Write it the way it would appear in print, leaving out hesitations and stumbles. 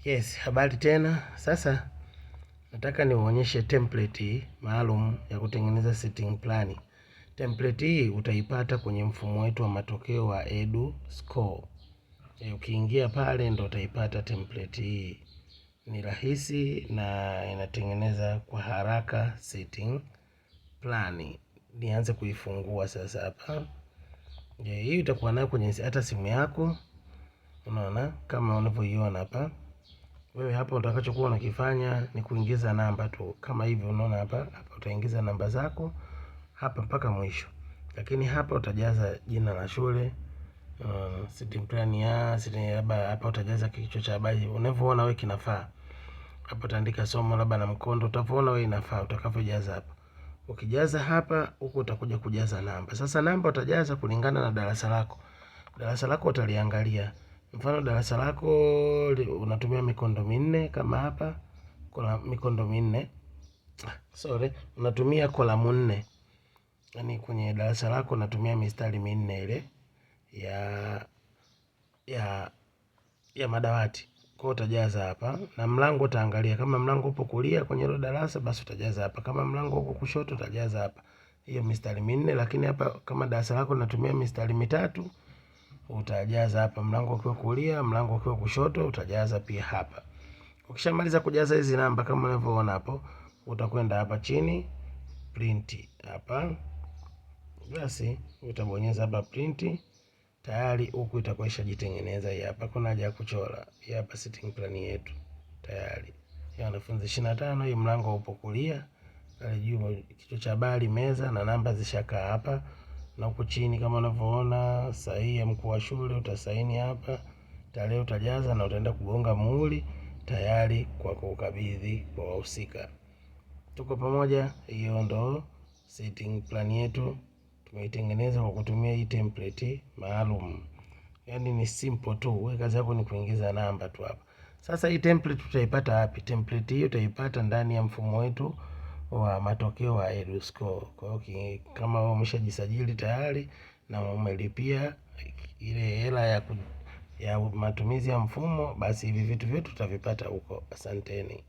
Yes, habari tena. Sasa nataka niwaonyeshe template maalum ya kutengeneza setting plan. Template hii utaipata kwenye mfumo wetu wa matokeo wa EduScore. Ukiingia pale ndo utaipata template hii. Ni rahisi na inatengeneza kwa haraka setting plan. Nianze kuifungua sasa hapa. Hii itakuwa nayo kwenye hata simu yako. Unaona kama unavyoiona hapa. Wewe hapa utakachokuwa unakifanya ni kuingiza namba tu kama hivi, unaona hapa utaingiza namba zako hapa mpaka mwisho. Lakini hapa utajaza jina la shule, setting plan ya labda hapa utajaza kichwa cha habari unavyoona wewe kinafaa. Hapa utaandika somo labda na mkondo, utavyoona wewe inafaa utakavyojaza hapa. Ukijaza hapa huko utakuja kujaza namba. Sasa namba utajaza kulingana na darasa lako. Darasa lako utaliangalia. Mfano darasa lako unatumia mikondo minne kama hapa, kuna mikondo minne. Unatumia kolamu 4. Yaani kwenye darasa lako unatumia mistari minne ile ya madawati. Kwa utajaza hapa na mlango utaangalia kama mlango upo kulia kwenye hilo darasa basi utajaza hapa. Kama mlango uko kushoto utajaza hapa. Hiyo mistari minne, lakini hapa kama darasa lako linatumia mistari mitatu utajaza hapa, mlango ukiwa kulia, mlango ukiwa kushoto utajaza pia hapa. Ukishamaliza kujaza hizi namba kama unavyoona hapo, utakwenda hapa chini print hapa. Basi utabonyeza hapa print, tayari huku itakuwa ishajitengeneza hii hapa. Kuna haja ya kuchora. Hii hapa setting plan yetu tayari. Ya wanafunzi 25, hii mlango upo kulia, pale juu kichwa cha habari, meza na namba zishakaa hapa. Na huko chini kama unavyoona sahihi ya mkuu wa shule utasaini hapa, tarehe utajaza na utaenda kugonga muhuri tayari kwa kukabidhi kwa wahusika. Tuko pamoja. Hiyo ndo setting plan yetu tumeitengeneza kwa kutumia hii template maalum. Yaani ni simple tu, wewe kazi yako ni kuingiza namba tu hapa. Sasa hii template tutaipata wapi? Template hiyo utaipata ndani ya mfumo wetu wa matokeo wa EduScore. Kwa hiyo kama wewe umeshajisajili tayari na umelipia ile hela ya matumizi ya mfumo, basi hivi vitu vyetu tutavipata huko. Asanteni.